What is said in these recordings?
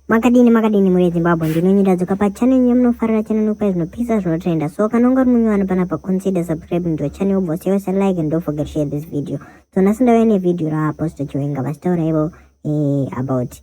Makadini muri Zimbabwe ndinonyedza pa channel yamunofarira channel pa zvinopisa zvinotrenda. So kana ungari munywana panapa, consider subscribing to the channel, boss yose like and don't forget to share this video. So nasindawe ne video ra post Chiwenga vastaura ivo about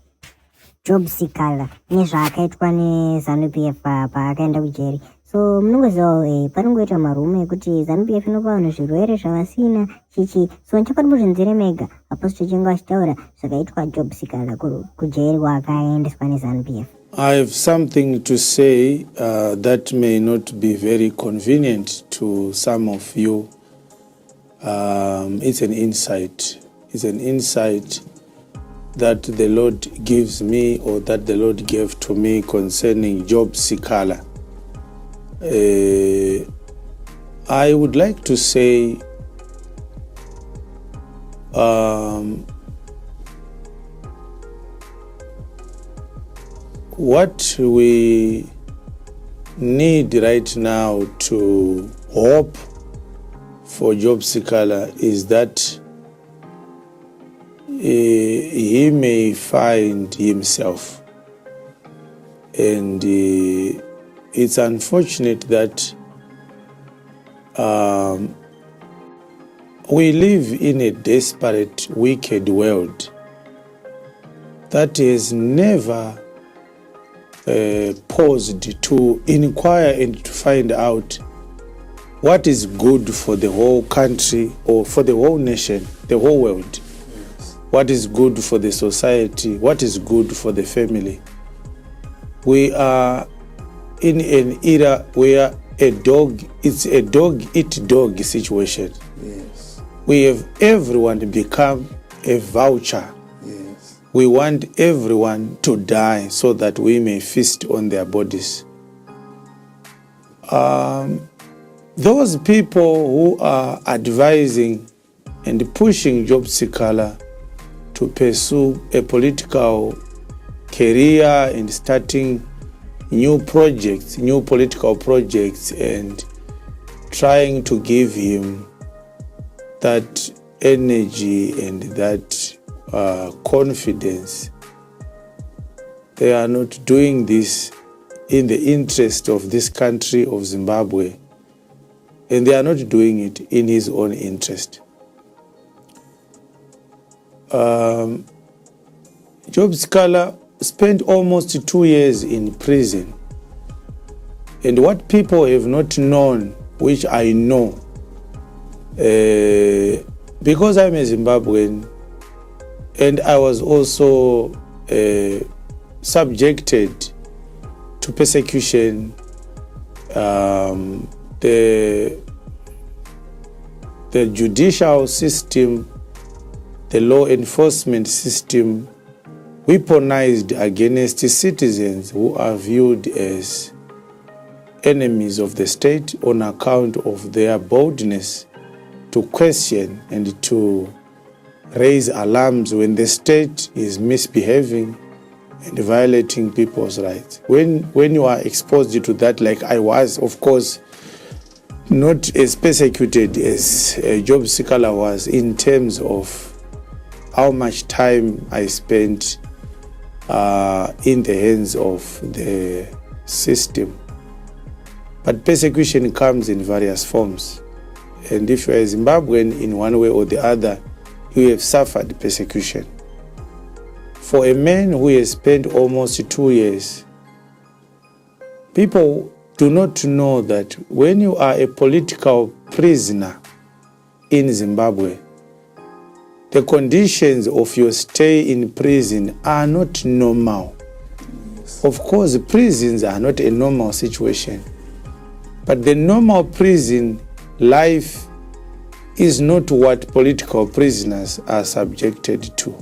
job Sikhala nezvaakaitwa neZANU PF paakaenda kujeri. So munongozivawo panongoita marume ekuti ZANU PF inopa vanhu zvirwere zvavasina chichi. So nchakati muzvinzire mega Apostle Chiwenga achitaura zvakaitwa job Sikhala kujeri kwaakaendeswa neZANU PF. I have something to say that may not be very convenient to some of you. It's an insight. It's an insight that the Lord gives me, or that the Lord gave to me concerning job Sikhala. I would like to say what we need right now to hope for job Sikhala is that he may find himself. And it's unfortunate that we live in a desperate, wicked world that has never paused to inquire and to find out what is good for the whole country, or for the whole nation, the whole world. What is good for the society, what is good for the family. We are in an era where it's a dog-eat-dog situation. Yes. We have everyone become a voucher. Yes. We want everyone to die so that we may feast on their bodies. Those people who are advising and pushing job Sikhala to pursue a political career and starting new projects, new political projects, and trying to give him that energy and that confidence. They are not doing this in the interest of this country of Zimbabwe, and they are not doing it in his own interest. Job Sikhala spent almost 2 years in prison. And what people have not known, which I know, because I'm a Zimbabwean, and I was also subjected to persecution, the judicial system, the law enforcement system weaponized against citizens who are viewed as enemies of the state on account of their boldness to question and to raise alarms when the state is misbehaving and violating people's rights. When you are exposed to that, like I was, of course, not as persecuted as job Sikhala was in terms of how much time I spent in the hands of the system. But persecution comes in various forms. And if you are a Zimbabwean in one way or the other, you have suffered persecution. For a man who has spent almost 2 years, people do not know that when you are a political prisoner in Zimbabwe, the conditions of your stay in prison are not normal. Yes. Of course, prisons are not a normal situation, but the normal prison life is not what political prisoners are subjected to.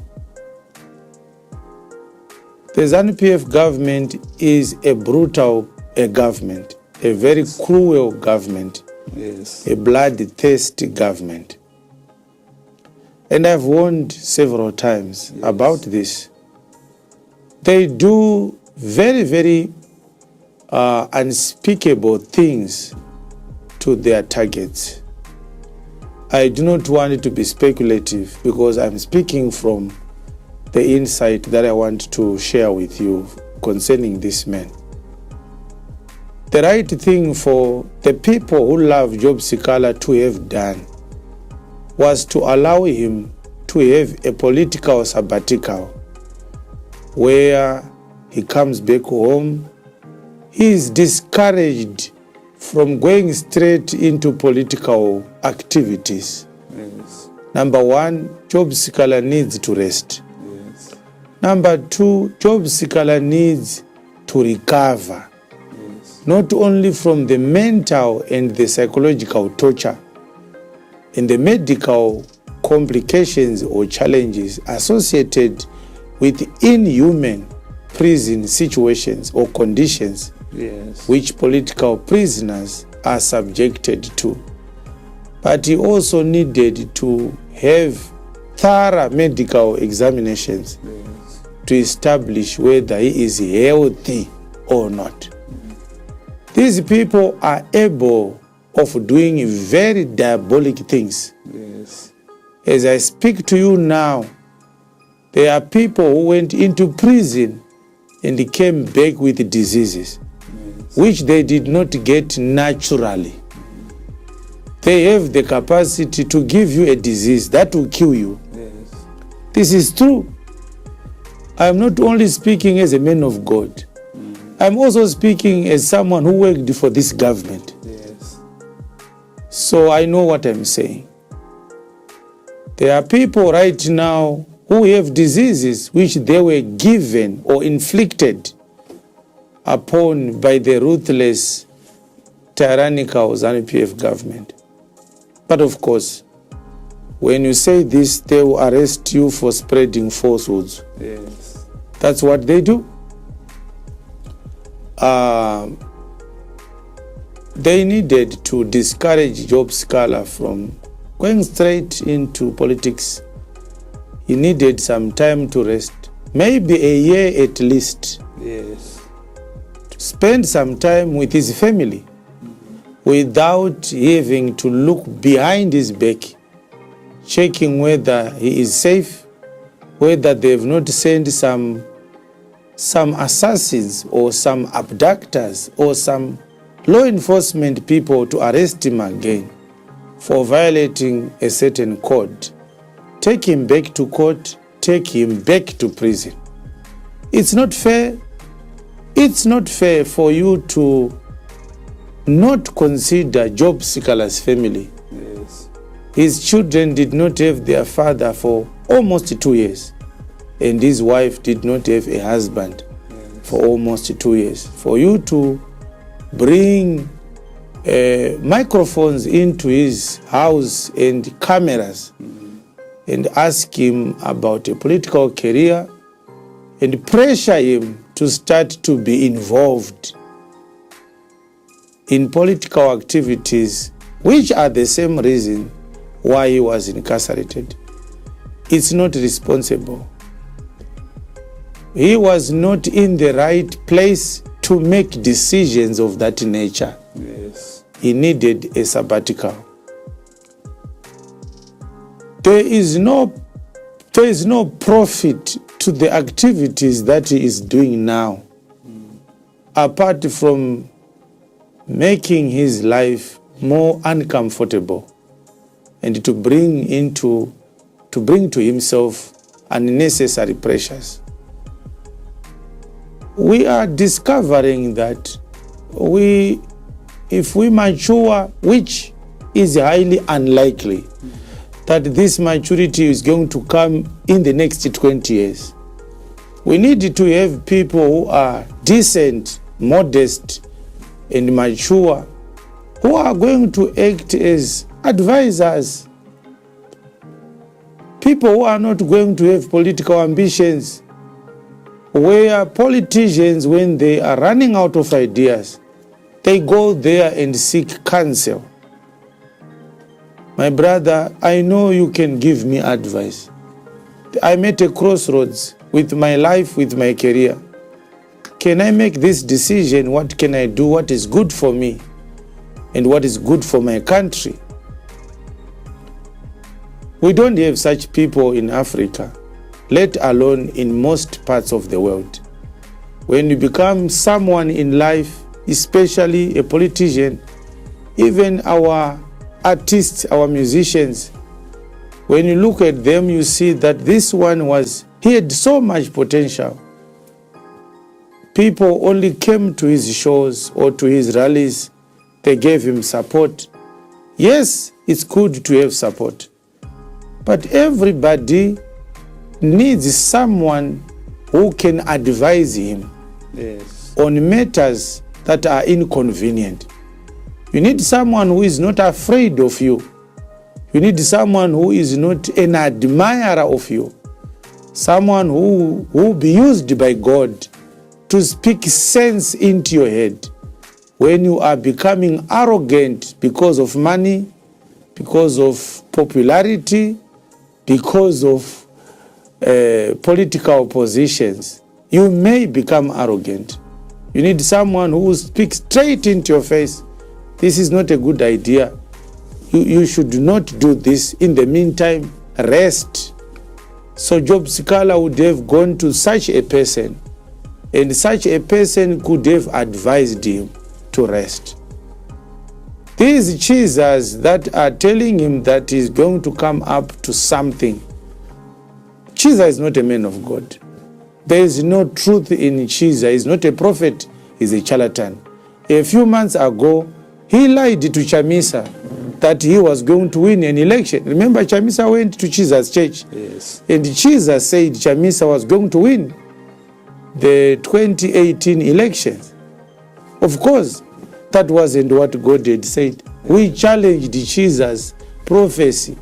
The ZANU PF government is a brutal government, a very cruel government, Yes. a bloodthirsty government. And I've warned several times about this. They do very, very unspeakable things to their targets. I do not want it to be speculative because I'm speaking from the insight that I want to share with you concerning this man. The right thing for the people who love Job Sikhala to have done was to allow him to have a political sabbatical where he comes back home. He is discouraged from going straight into political activities. Yes. Number one, Job Sikhala needs to rest. Yes. Number two, Job Sikhala needs to recover, Yes. not only from the mental and the psychological torture and the medical complications or challenges associated with inhuman prison situations or conditions Yes. which political prisoners are subjected to. But he also needed to have thorough medical examinations Yes. to establish whether he is healthy or not. These people are able of doing very diabolic things. Yes. As I speak to you now, there are people who went into prison and came back with diseases which they did not get naturally. They have the capacity to give you a disease that will kill you. Yes. This is true. I am not only speaking as a man of God. I'm also speaking as someone who worked for this government. Yes. So I know what I'm saying. There are people right now who have diseases which they were given or inflicted upon by the ruthless, tyrannical ZANU-PF government. But of course, when you say this, they will arrest you for spreading falsehoods. Yes. That's what they do. They needed to discourage Job Sikhala from going straight into politics. He needed some time to rest, maybe a year at least. Yes. To spend some time with his family without having to look behind his back, checking whether he is safe, whether they have not sent some assassins or some abductors or some law enforcement people to arrest him again for violating a certain code. Take him back to court, take him back to prison. It's not fair. It's not fair for you to not consider Job Sikhala's family. Yes. His children did not have their father for almost 2 years, and his wife did not have a husband for almost 2 years. For you to bring microphones into his house and cameras and ask him about a political career and pressure him to start to be involved in political activities, which are the same reason why he was incarcerated. It's not responsible. He was not in the right place to make decisions of that nature. Yes. He needed a sabbatical. There is no profit to the activities that he is doing now, apart from making his life more uncomfortable and to bring to himself unnecessary pressures. We are discovering that if we mature, which is highly unlikely, that this maturity is going to come in the next 20 years. We need to have people who are decent, modest, and mature, who are going to act as advisors. People who are not going to have political ambitions, where politicians, when they are running out of ideas, they go there and seek counsel. My brother, I know you can give me advice. I'm at a crossroads with my life, with my career. Can I make this decision? What can I do? What is good for me? And what is good for my country? We don't have such people in Africa, let alone in most parts of the world. When you become someone in life, especially a politician, even our artists, our musicians, when you look at them, you see that this one he had so much potential. People only came to his shows or to his rallies. They gave him support. Yes, it's good to have support. But everybody needs someone who can advise him on matters that are inconvenient. You need someone who is not afraid of you. You need someone who is not an admirer of you. Someone who will be used by God to speak sense into your head. When you are becoming arrogant because of money, because of popularity, because of political positions, you may become arrogant. You need someone who will speak straight into your face. This is not a good idea. You should not do this. In the meantime, rest. So Job Sikhala would have gone to such a person, and such a person could have advised him to rest. These cheesers that are telling him that he's going to come up to something, Chiza is not a man of God. There is no truth in Chiza. He's not a prophet, he's a charlatan. A few months ago, he lied to Chamisa that he was going to win an election. Remember, Chamisa went to Chiza's church. Yes. And Chiza said Chamisa was going to win the 2018 elections. Of course, that wasn't what God had said. We challenged Chiza's prophecy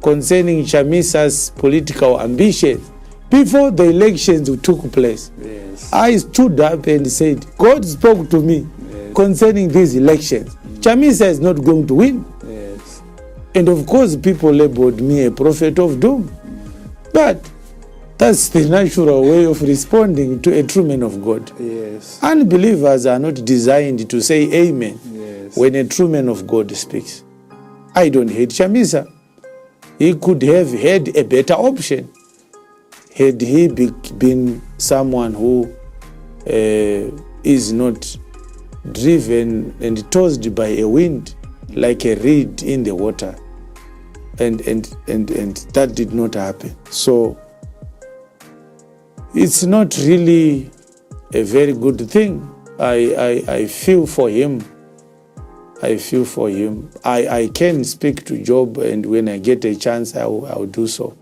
concerning Chamisa's political ambitions before the elections took place. Yes. I stood up and said, God spoke to me concerning these elections. Chamisa is not going to win. Yes. And of course, people labeled me a prophet of doom. But that's the natural way of responding to a true man of God. Yes. Unbelievers are not designed to say amen when a true man of God speaks. I don't hate Chamisa. He could have had a better option had he been someone who is not driven and tossed by a wind like a reed in the water. And that did not happen. So it's not really a very good thing. I feel for him. I feel for him. I can speak to Job, and when I get a chance, I'll do so.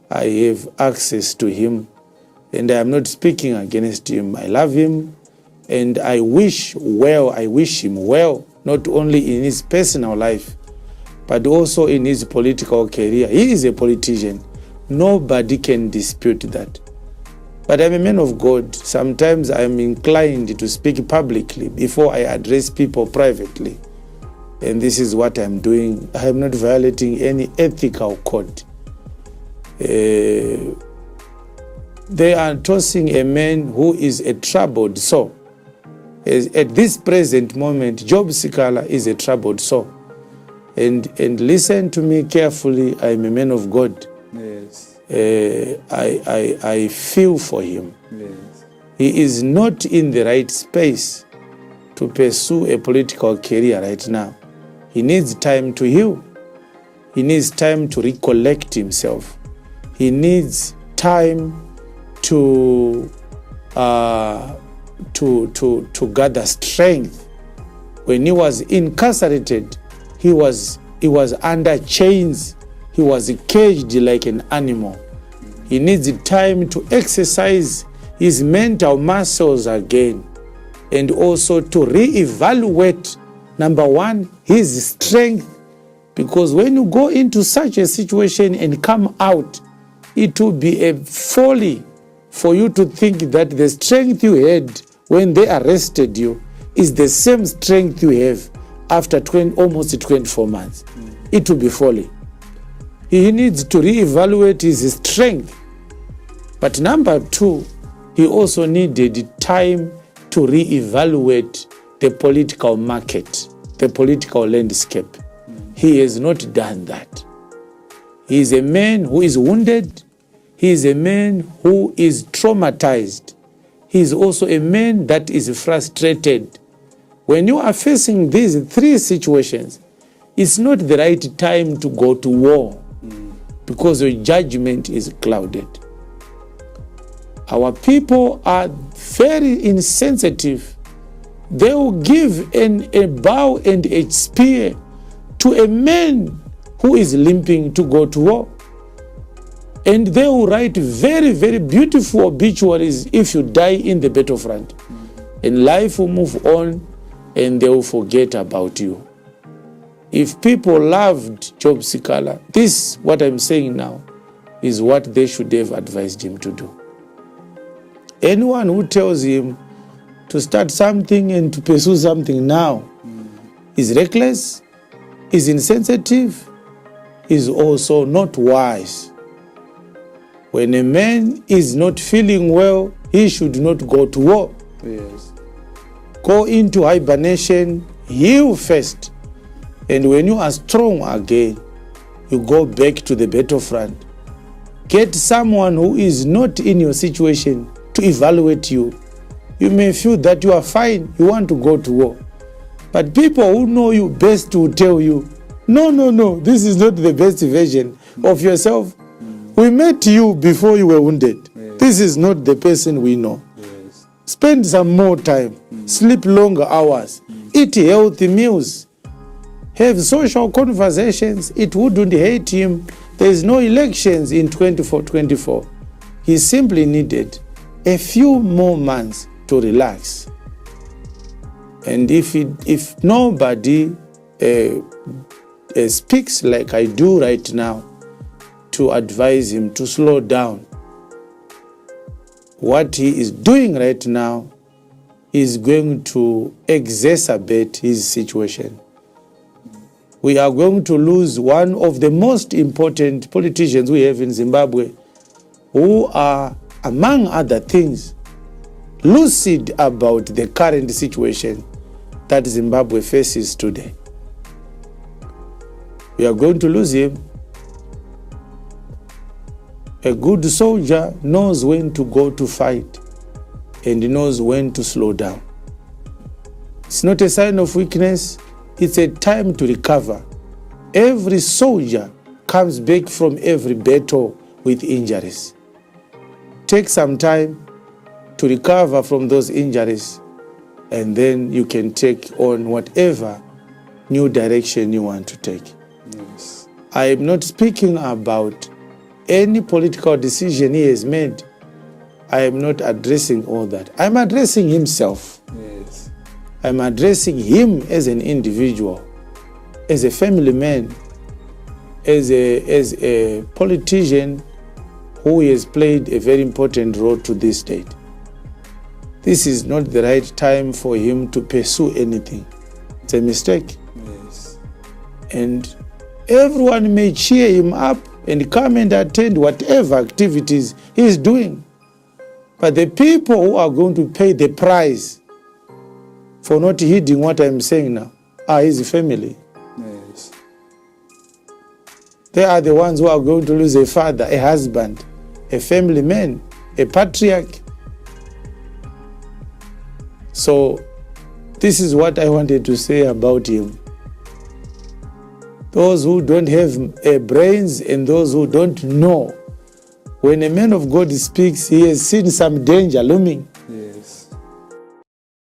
I have access to him, and I am not speaking against him. I love him, and I wish him well, not only in his personal life, but also in his political career. He is a politician. Nobody can dispute that. But I'm a man of God. Sometimes I'm inclined to speak publicly before I address people privately. And this is what I'm doing. I am not violating any ethical code. They are tossing a man who is a troubled soul. At this present moment, Job Sikhala is a troubled soul. And listen to me carefully. I'm a man of God. Yes. I feel for him. Yes. He is not in the right space to pursue a political career right now. He needs time to heal. He needs time to recollect himself. He needs time to gather strength. When he was incarcerated, he was under chains. He was caged like an animal. He needs time to exercise his mental muscles again, and also to reevaluate, number one, his strength. Because when you go into such a situation and come out, it will be a folly for you to think that the strength you had when they arrested you is the same strength you have after almost 24 months. It will be folly. He needs to reevaluate his strength. But number two, he also needed time to reevaluate the political market, the political landscape. He has not done that. He is a man who is wounded. He is a man who is traumatized. he is also a man that is frustrated. When you are facing these three situations, it's not the right time to go to war because your judgment is clouded. Our people are very insensitive. They will give a bow and a spear to a man who is limping to go to war. And they will write very, very beautiful obituaries if you die in the battlefront. And life will move on and they will forget about you. If people loved Job Sikhala, this, what I'm saying now, is what they should have advised him to do. Anyone who tells him to start something and to pursue something now is reckless, is insensitive, is also not wise. When a man is not feeling well, he should not go to war. Yes. Go into hibernation, heal first. And when you are strong again, you go back to the battlefront. Get someone who is not in your situation to evaluate you. You may feel that you are fine, you want to go to war. But people who know you best will tell you, no, this is not the best version of yourself. We met you before you were wounded. Yes. This is not the person we know. Yes. Spend some more time, sleep longer hours, eat healthy meals, have social conversations. It wouldn't hate him. There is no elections in 24. He simply needed a few more months to relax. And if nobody speaks like I do right now to advise him to slow down, what he is doing right now is going to exacerbate his situation. We are going to lose one of the most important politicians we have in Zimbabwe, who are, among other things, lucid about the current situation that Zimbabwe faces today. We are going to lose him. A good soldier knows when to go to fight and knows when to slow down. It's not a sign of weakness. It's a time to recover. Every soldier comes back from every battle with injuries. Take some time to recover from those injuries, and then you can take on whatever new direction you want to take. Yes. I am not speaking about any political decision he has made. I am not addressing all that. I'm addressing himself. Yes. I'm addressing him as an individual, as a family man, as a politician who has played a very important role to this state. This is not the right time for him to pursue anything. It's a mistake. Yes. And everyone may cheer him up and come and attend whatever activities he is doing. But the people who are going to pay the price for not heeding what I'm saying now are his family. Yes. They are the ones who are going to lose a father, a husband, a family man, a patriarch. So this is what I wanted to say about him. Those who don't have brains and those who don't know, when a man of God speaks, he has seen some danger looming. Yes.